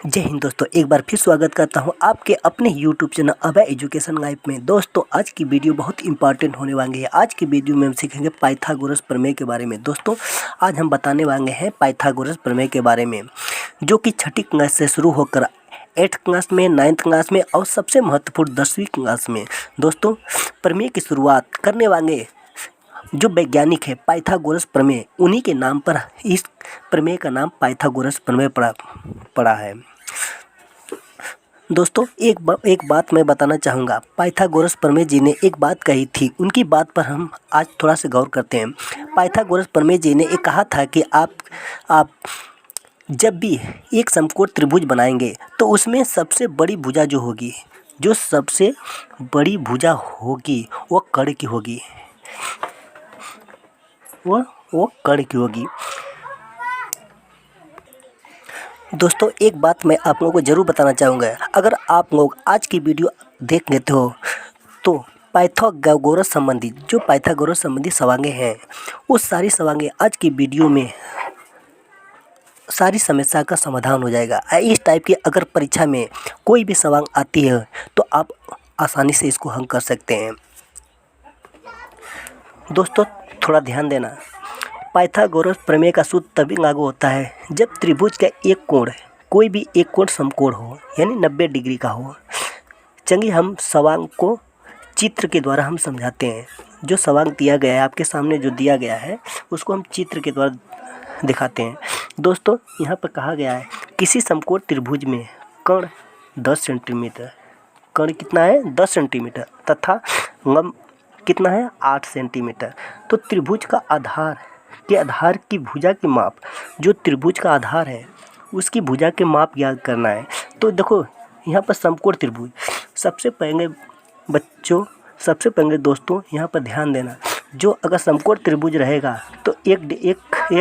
जय हिंद दोस्तों, एक बार फिर स्वागत करता हूं आपके अपने यूट्यूब चैनल अभय एजुकेशन गाइड में। दोस्तों आज की वीडियो बहुत इंपॉर्टेंट होने वाली है। आज की वीडियो में हम सीखेंगे पाइथागोरस प्रमेय के बारे में। दोस्तों आज हम बताने वाले हैं पाइथागोरस प्रमेय के बारे में, जो कि छठी क्लास से शुरू होकर 8th क्लास में, 9th क्लास में और सबसे महत्वपूर्ण 10वीं क्लास में दोस्तों प्रमेय की शुरुआत करने वाले जो वैज्ञानिक है पाइथागोरस प्रमेय, उन्हीं के नाम पर इस प्रमेय का नाम पाइथागोरस प्रमेय पड़ा है। दोस्तों एक बात मैं बताना चाहूँगा। पाइथागोरस प्रमेय जी ने एक बात कही थी, उनकी बात पर हम आज थोड़ा सा गौर करते हैं। पाइथागोरस प्रमेय जी ने एक कहा था कि आप जब भी एक समकोण त्रिभुज बनाएंगे तो उसमें सबसे बड़ी भुजा जो सबसे बड़ी भुजा होगी वो कर्ण की होगी, वो कर्ण की होगी। दोस्तों एक बात मैं आप लोगों को ज़रूर बताना चाहूँगा। अगर आप लोग आज की वीडियो देख लेते हो तो पाइथागोरस संबंधी सवांगे हैं, वो सारी सवांगे आज की वीडियो में सारी समस्या का समाधान हो जाएगा। इस टाइप की अगर परीक्षा में कोई भी सवाल आती है तो आप आसानी से इसको हल कर सकते हैं। दोस्तों थोड़ा ध्यान देना, पाइथागोरस प्रमेय का सूत्र तभी लागू होता है जब त्रिभुज का एक कोण, कोई भी एक कोण समकोण हो, यानी 90 डिग्री का हो। चलिए हम सवाल को चित्र के द्वारा हम समझाते हैं। जो सवाल दिया गया है आपके सामने, जो दिया गया है उसको हम चित्र के द्वारा दिखाते हैं। दोस्तों यहाँ पर कहा गया है किसी समकोण त्रिभुज में कर्ण 10 सेंटीमीटर, कर्ण कितना है 10 सेंटीमीटर तथा लंब कितना है 8 सेंटीमीटर। तो त्रिभुज का आधार की भुजा की माप, जो त्रिभुज का आधार है उसकी भुजा के माप याद करना है। तो देखो यहाँ पर समकोण त्रिभुज, सबसे पहले दोस्तों यहाँ पर ध्यान देना, जो अगर समकोण त्रिभुज रहेगा तो एक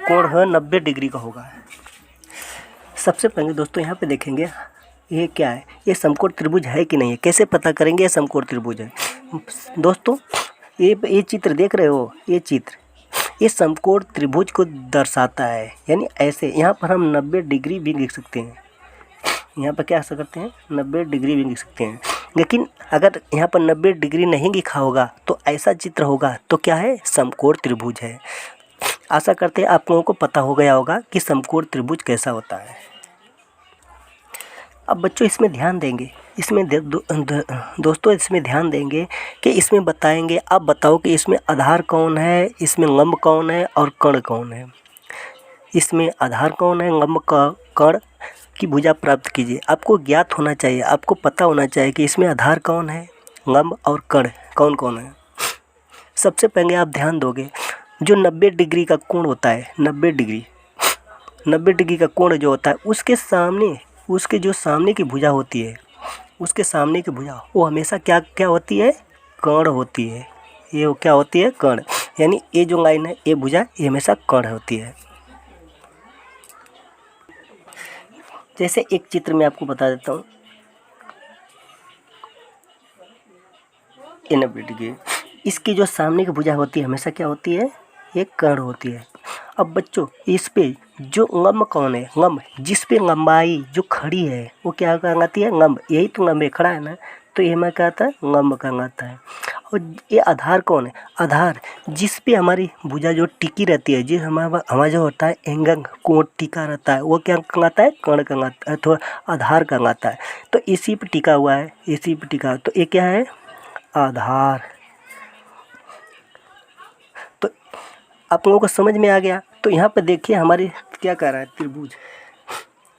कोण है 90 डिग्री का होगा। सबसे पहले दोस्तों यहाँ पे देखेंगे ये क्या है, ये समकोण त्रिभुज है कि नहीं है। कैसे पता करेंगे ये समकोण त्रिभुज है? दोस्तों ये चित्र देख रहे हो, ये समकोण त्रिभुज को दर्शाता है। यानी ऐसे यहाँ पर हम 90 डिग्री भी लिख सकते हैं, यहाँ पर क्या करते हैं 90 डिग्री भी लिख सकते हैं। लेकिन अगर यहाँ पर 90 डिग्री नहीं लिखा होगा तो ऐसा चित्र होगा तो क्या है, समकोण त्रिभुज है। आशा करते हैं आप लोगों को पता हो गया होगा कि समकोण त्रिभुज कैसा होता है। अब बच्चों इसमें ध्यान देंगे, दोस्तों इसमें ध्यान देंगे कि इसमें बताएंगे, आप बताओ कि इसमें आधार कौन है, इसमें लंब कौन है और कर्ण कौन है। इसमें आधार कौन है, लंब का कर्ण की भुजा प्राप्त कीजिए। आपको ज्ञात होना चाहिए, आपको पता होना चाहिए कि इसमें आधार कौन है, लंब और कर्ण कौन कौन है। सबसे पहले आप ध्यान दोगे जो 90 डिग्री का कोण होता है, 90 डिग्री का कोण जो होता है उसके जो सामने की भुजा होती है, उसके सामने की भुजा वो हमेशा क्या होती है, कर्ण होती है। ये क्या होती है, कर्ण। यानी ये जो लाइन है, ये भुजा ये हमेशा कर्ण होती है। जैसे एक चित्र में आपको बता देता हूँ, ये 90 डिग्री, इसकी जो सामने की भुजा होती है हमेशा क्या होती है, ये कर्ण होती है। अब बच्चों इस पे जो लंब कौन है, लंब जिस पे लंबाई जो खड़ी है वो क्या कहलाती है, लंब। यही तो लंब खड़ा है ना, तो ये हमें क्या आता है, लंब कहलाता है। और ये आधार कौन है, आधार जिस पे हमारी भुजा जो टिकी रहती है, जो हमारा जो होता है एंगल कोण टिका रहता है, वो क्या कहलाता है, कर्ण कहलाता है, तो आधार कहलाता है। तो इसी पे टिका हुआ है, इसी पे टिका, तो ये क्या है, आधार। तो आप लोगों को समझ में आ गया। तो यहाँ पर देखिए हमारे क्या कह रहा है, त्रिभुज,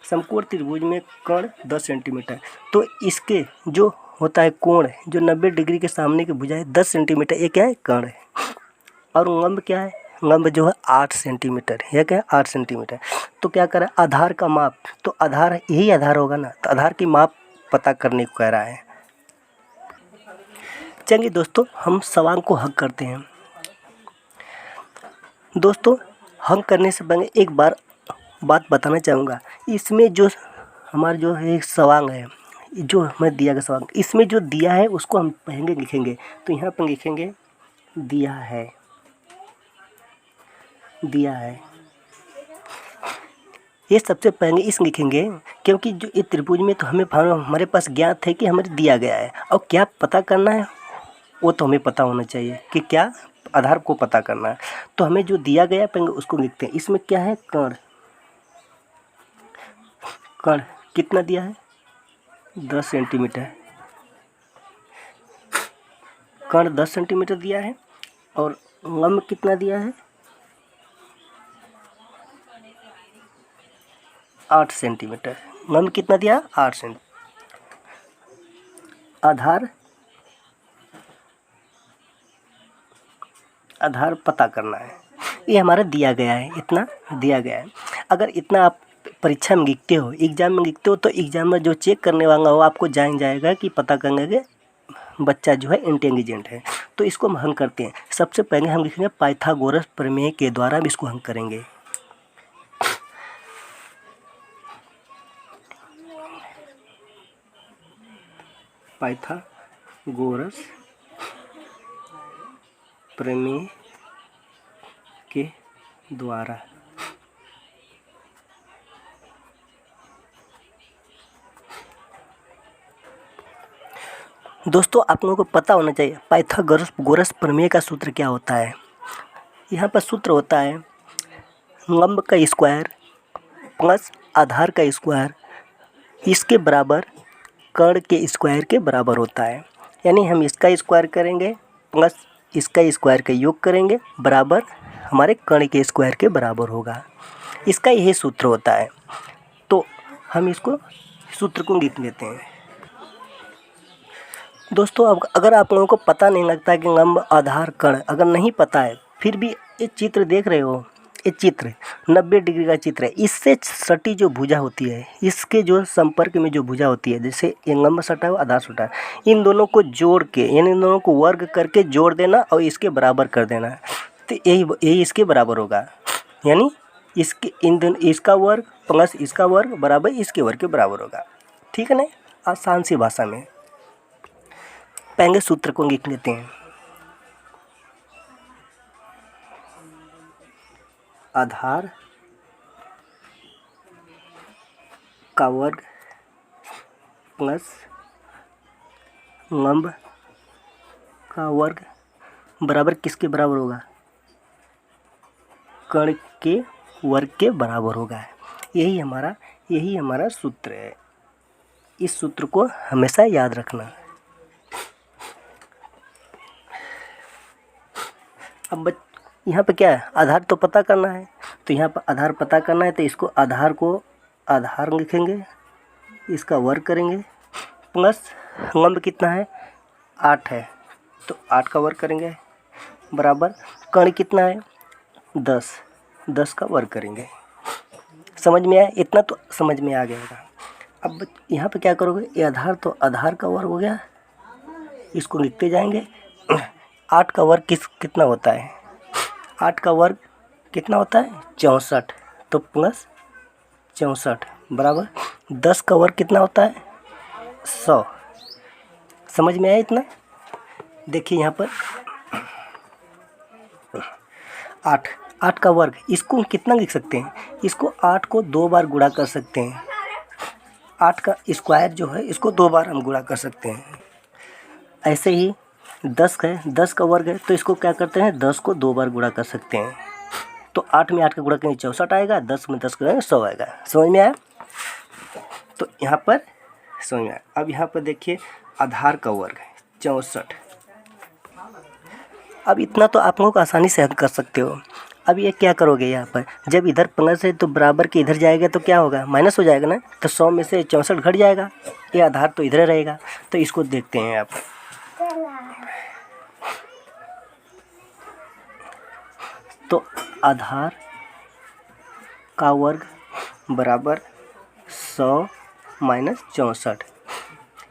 समकोण त्रिभुज में कर्ण 10 सेंटीमीटर, तो इसके जो होता है कोण, जो 90 डिग्री के सामने की भुजा है 10 सेंटीमीटर, ये क्या है, कर्ण है। और लंब क्या है, लंब जो है 8 सेंटीमीटर, यह क्या है 8 सेंटीमीटर। तो क्या कर रहा है, आधार का माप, तो आधार यही आधार होगा ना, तो आधार की माप पता करने को कह रहा है। चलिए दोस्तों हम सवाल को हल करते हैं। दोस्तों हल करने से पहले एक बात बताना चाहूँगा। इसमें जो हमारा जो है सवाल है, जो हमें दिया गया सवाल, इसमें जो दिया है उसको हम पहले लिखेंगे। तो यहाँ पर लिखेंगे दिया है, ये सबसे पहले इस लिखेंगे क्योंकि जो ये त्रिभुज में तो हमारे पास ज्ञात है कि हमें दिया गया है, और क्या पता करना है वो तो हमें पता होना चाहिए कि क्या आधार को पता करना है। तो हमें जो दिया गया पहले उसको लिखते हैं। इसमें क्या है, कण। कण कितना दिया है, 10 सेंटीमीटर। कण 10 सेंटीमीटर दिया है। और लंब कितना दिया है, 8 सेंटीमीटर। लंब कितना दिया, 8 सेंटीमीटर। आधार पता करना है, ये हमारा दिया गया है, इतना दिया गया है। अगर इतना आप परीक्षा में लिखते हो, एग्जाम में लिखते हो, तो एग्जाम में जो चेक करने वाला हो आपको जान जाएगा कि पता करने के बच्चा जो है इंटेलिजेंट है। तो इसको हम हल करते हैं। सबसे पहले हम लिखेंगे पाइथागोरस प्रमेय के द्वारा इसको हल करेंगे। पाइथागोरस प्रमेय के द्वारा दोस्तों आप लोगों को पता होना चाहिए पाइथागोरस प्रमेय का सूत्र क्या होता है। यहाँ पर सूत्र होता है लंब का स्क्वायर प्लस आधार का स्क्वायर इसके बराबर कर्ण के स्क्वायर के बराबर होता है। यानी हम इसका स्क्वायर करेंगे प्लस इसका स्क्वायर का योग करेंगे बराबर हमारे कर्ण के स्क्वायर के बराबर होगा। इसका यही सूत्र होता है। तो हम इसको सूत्र को लिख लेते हैं। दोस्तों अब अगर आप लोगों को पता नहीं लगता कि लंब आधार कर्ण अगर नहीं पता है, फिर भी ये चित्र देख रहे हो, ये चित्र 90 डिग्री का चित्र है। इससे सटी जो भुजा होती है, इसके जो संपर्क में जो भुजा होती है, जैसे ये लंब सटा है आधार सटा है, इन दोनों को जोड़ के यानी इन दोनों को वर्ग करके जोड़ देना और इसके बराबर कर देना। तो यही इसके बराबर होगा। यानी इसका वर्ग प्लस इसका वर्ग बराबर इसके वर्ग के बराबर होगा। ठीक है ना, आसान सी भाषा में। पहले सूत्र को लिख लेते हैं। आधार का वर्ग प्लस लंब का वर्ग बराबर किसके बराबर होगा, कर्ण के वर्ग के बराबर होगा। यही हमारा सूत्र है। इस सूत्र को हमेशा याद रखना। अब यहाँ पे क्या है, आधार तो पता करना है। तो यहाँ पर आधार पता करना है तो इसको आधार लिखेंगे, इसका वर्ग करेंगे प्लस लंब कितना है 8 है तो 8 का वर्ग करेंगे बराबर कर्ण कितना है 10 का वर्ग करेंगे। समझ में आया, इतना तो समझ में आ गया होगा। अब यहाँ पे क्या करोगे, ये आधार तो आधार का वर्ग हो गया, इसको लिखते जाएंगे। 8 का वर्ग कितना होता है, 8 का वर्ग कितना होता है 64, तो प्लस 64 बराबर 10 का वर्ग कितना होता है 100। समझ में आया इतना। देखिए यहाँ पर 8 का वर्ग, इसको कितना लिख सकते हैं, इसको 8 को 2 बार गुणा कर सकते हैं। 8 का स्क्वायर जो है इसको 2 बार हम गुणा कर सकते हैं। ऐसे ही 10 है, 10 का वर्ग है तो इसको क्या करते हैं 10 को 2 बार गुणा कर सकते हैं। तो 8 में 8 का गुणा करेंगे 64 आएगा, 10 में 10 करेंगे 100 आएगा। समझ में आया। तो यहाँ पर समझ में आया। अब यहाँ पर देखिए आधार का वर्ग है 64। अब इतना तो आप लोग आसानी से हल कर सकते हो। अब ये क्या करोगे, यहाँ पर जब इधर प्लस है तो बराबर के इधर जाएगा तो क्या होगा माइनस हो जाएगा ना, तो 100 में से 64 घट जाएगा, ये आधार तो इधर रहेगा। तो इसको देखते हैं आप। तो आधार का वर्ग बराबर 100 माइनस 64,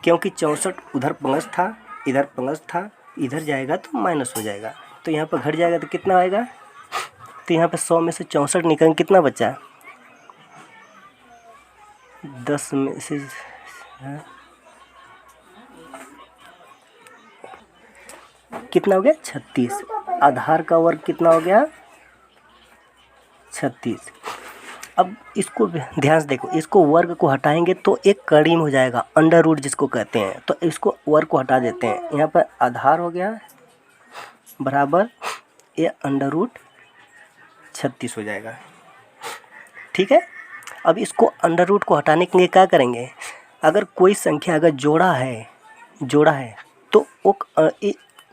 क्योंकि 64 उधर प्लस था इधर प्लस था, इधर जाएगा तो माइनस हो जाएगा, तो यहाँ पर घट जाएगा तो कितना आएगा। तो यहाँ पर 100 में से 64 निकल कितना बचा, 10 में से कितना हो गया 36। आधार का वर्ग कितना हो गया 36। अब इसको ध्यान से देखो, इसको वर्ग को हटाएंगे तो एक कड़ी में हो जाएगा, अंडर रूट जिसको कहते हैं। तो इसको वर्ग को हटा देते हैं, यहाँ पर आधार हो गया बराबर ये अंडर रूट 36 हो जाएगा। ठीक है। अब इसको अंडर रूट को हटाने के लिए क्या करेंगे, अगर कोई संख्या अगर जोड़ा है तो वो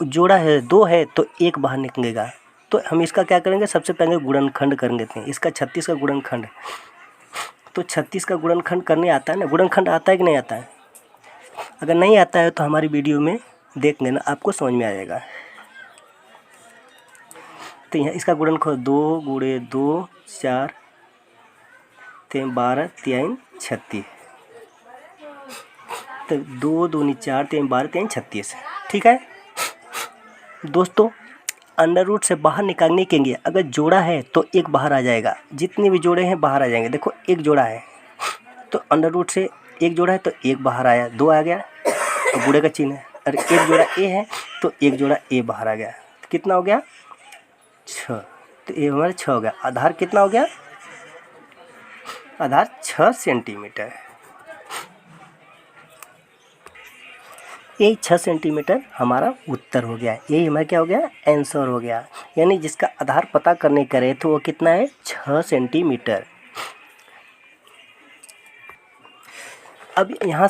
जोड़ा है 2 है तो 1 बाहर निकलेगा। तो हम इसका क्या करेंगे, सबसे पहले गुणनखंड कर लेते हैं। इसका 36 का गुणनखंड, तो 36 का गुणनखंड करने आता है ना, गुणनखंड आता है कि नहीं आता है? अगर नहीं आता है तो हमारी वीडियो में देख लेना, आपको समझ में आ जाएगा। तो यहाँ इसका गुणनखंड 2 गुणे 2 4 3 12 3 36, तो 2 दूनी 4 3 12 3 36। ठीक है दोस्तों, अंडर रूट से बाहर निकालने के लिए अगर जोड़ा है तो 1 बाहर आ जाएगा, जितने भी जोड़े हैं बाहर आ जाएंगे। देखो एक जोड़ा है तो अंडर रूट से 1 जोड़ा है तो 1 बाहर आया, 2 आ गया और गुणे का चिन्ह है। और एक जोड़ा ए है तो 1 जोड़ा ए बाहर आ गया, तो कितना हो गया 6। तो ये हमारा 6 हो गया। आधार कितना हो गया, आधार 6 सेंटीमीटर। यही 6 सेंटीमीटर हमारा उत्तर हो गया, यही हमारा क्या हो गया, आंसर हो गया। यानी जिसका आधार पता करने करे तो वो कितना है, 6 सेंटीमीटर। अब यहाँ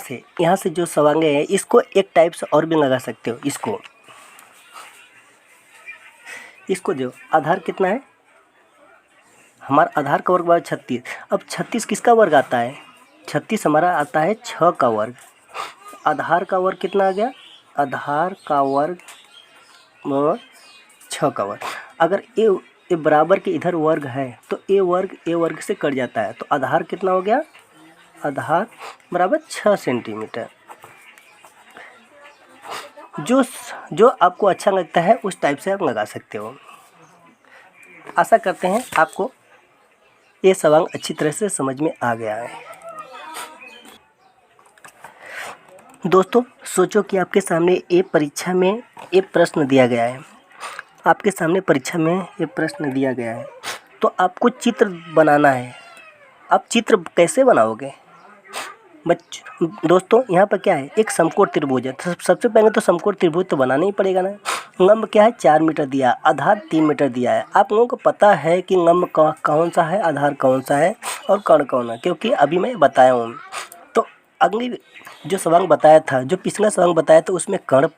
से जो सवांगे हैं इसको एक टाइप से और भी लगा सकते हो। इसको जो आधार कितना है, हमारा आधार का वर्ग बराबर 36। अब 36 किसका वर्ग आता है, 36 हमारा आता है 6 का वर्ग। आधार का वर्ग कितना आ गया, आधार का वर्ग 6 का वर्ग। अगर ए बराबर के इधर वर्ग है तो ए वर्ग से कट जाता है, तो आधार कितना हो गया, आधार बराबर 6 सेंटीमीटर। जो आपको अच्छा लगता है उस टाइप से आप लगा सकते हो। आशा करते हैं आपको ये सवाल अच्छी तरह से समझ में आ गया है। दोस्तों सोचो कि आपके सामने परीक्षा में एक प्रश्न दिया गया है, आपके सामने परीक्षा में ये प्रश्न दिया गया है, तो आपको चित्र बनाना है। आप चित्र कैसे बनाओगे दोस्तों, यहाँ पर क्या है, एक समकोण त्रिभुज है। तो सबसे पहले तो समकोण त्रिभुज तो बनाना ही पड़ेगा ना। लंब क्या है, 4 मीटर दिया, आधार 3 मीटर दिया है। आप लोगों को पता है कि लंब कौन सा है, आधार कौन सा है और कर्ण कौन है, क्योंकि अभी मैं बताया हूँ। तो अगली जो सवाल बताया था, जो पिछला सवाल बताया था उसमें कर्ण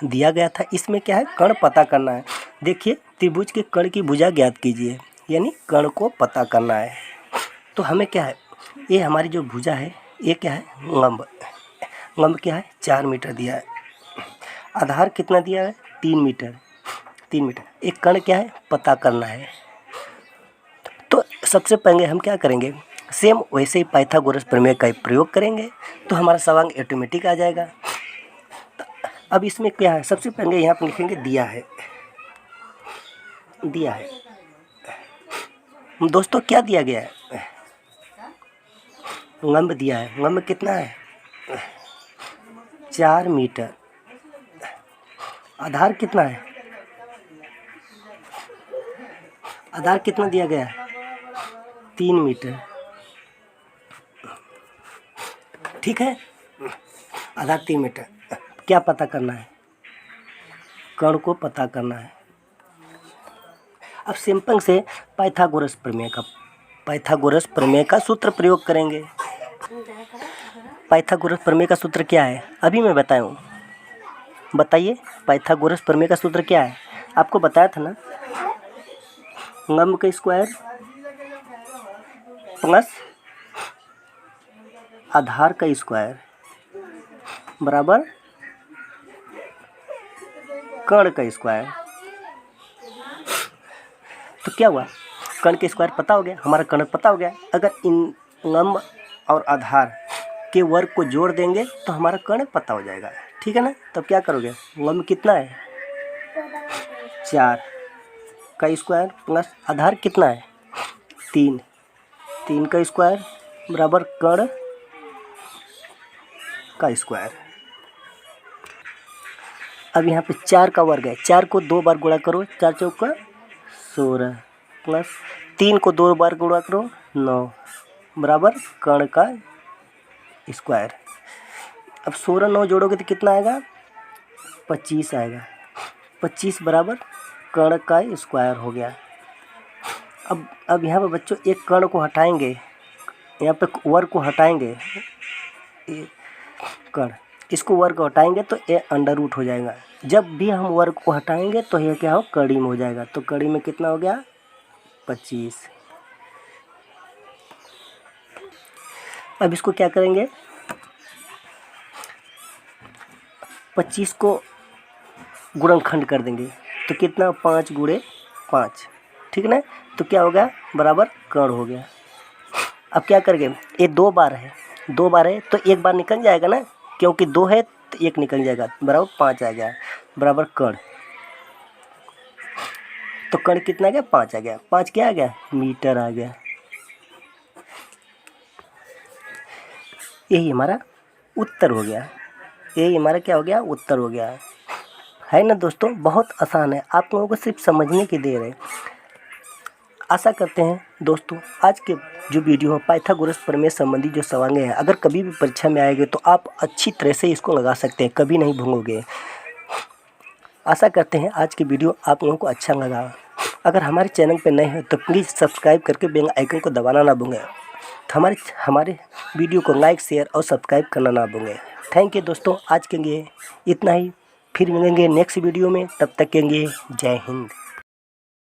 दिया गया था, इसमें क्या है, कर्ण पता करना है। देखिए त्रिभुज के कर्ण की भुजा ज्ञात कीजिए, यानी कर्ण को पता करना है। तो हमें क्या है, ये हमारी जो भुजा है ये क्या है, लंब क्या है, 4 मीटर दिया है। आधार कितना दिया है, 3 मीटर। एक कर्ण क्या है, पता करना है। तो सबसे पहले हम क्या करेंगे, सेम वैसे ही पाइथागोरस प्रमेय का प्रयोग करेंगे तो हमारा सवाल ऑटोमेटिक आ जाएगा। अब इसमें क्या है, सबसे पहले यहाँ पर लिखेंगे दिया है। दोस्तों क्या दिया गया है, लंब दिया है। लंब कितना है, 4 मीटर। आधार कितना है, आधार कितना दिया गया है, 3 मीटर। ठीक है, आधार 3 मीटर। क्या पता करना है, कर्ण को पता करना है। अब सिंपल से पाइथागोरस प्रमेय का सूत्र प्रयोग करेंगे। पाइथागोरस प्रमेय का सूत्र क्या है, अभी मैं बताया हूँ। बताइए पाइथागोरस प्रमेय का सूत्र क्या है, आपको बताया था ना, लंब का स्क्वायर प्लस आधार का स्क्वायर बराबर कर्ण का स्क्वायर। तो क्या हुआ, कर्ण के स्क्वायर पता हो गया, हमारा कर्ण पता हो गया। अगर इन लंब और आधार के वर्ग को जोड़ देंगे तो हमारा कर्ण पता हो जाएगा। ठीक है ना, तब क्या करोगे, लंब कितना है, 4 का स्क्वायर प्लस आधार कितना है, 3 का स्क्वायर बराबर कर्ण का स्क्वायर। अब यहाँ पे 4 का वर्ग है, 4 को 2 बार गुणा करो, 4 चौका 16 प्लस 3 को 2 बार गुणा करो 9 बराबर कर्ण का स्क्वायर। अब 16 9 जोड़ोगे तो कितना आएगा 25 आएगा। 25 बराबर कर्ण का स्क्वायर हो गया। अब यहाँ पर बच्चों एक कर्ण को हटाएंगे, यहाँ पे वर्ग को हटाएंगे, कर्ण इसको वर्ग को हटाएंगे तो ये अंडर रूट हो जाएगा। जब भी हम वर्ग को हटाएंगे तो ये क्या हो कड़ी में हो जाएगा। तो कड़ी में कितना हो गया 25। अब इसको क्या करेंगे 25 को गुणनखंड कर देंगे तो कितना 5 गुणे 5, ठीक है ना। तो क्या हो गया बराबर कर्ण हो गया। अब क्या करेंगे ये 2 बार है, 2 बार है तो एक बार निकल जाएगा ना, क्योंकि 2 है तो एक निकल जाएगा बराबर 5 आ गया बराबर कर्ण। तो कर्ण कितना आ गया 5 आ गया। 5 क्या आ गया मीटर आ गया। यही हमारा उत्तर हो गया। यही हमारा क्या हो गया उत्तर हो गया है ना दोस्तों। बहुत आसान है, आप लोगों को सिर्फ समझने की देर है। आशा करते हैं दोस्तों आज के जो वीडियो है पाइथागोरस प्रमेय संबंधी जो सवाल हैं, अगर कभी भी परीक्षा में आएंगे तो आप अच्छी तरह से इसको लगा सकते हैं, कभी नहीं भूलोगे। आशा करते हैं आज की वीडियो आप लोगों को अच्छा लगा। अगर हमारे चैनल पर नए हैं तो प्लीज़ सब्सक्राइब करके बेल आइकन को दबाना ना भूलें। तो हमारे वीडियो को लाइक शेयर और सब्सक्राइब करना ना भूलें। थैंक यू दोस्तों, आज के लिए इतना ही। फिर मिलेंगे नेक्स्ट वीडियो में, तब तक के लिए जय हिंद।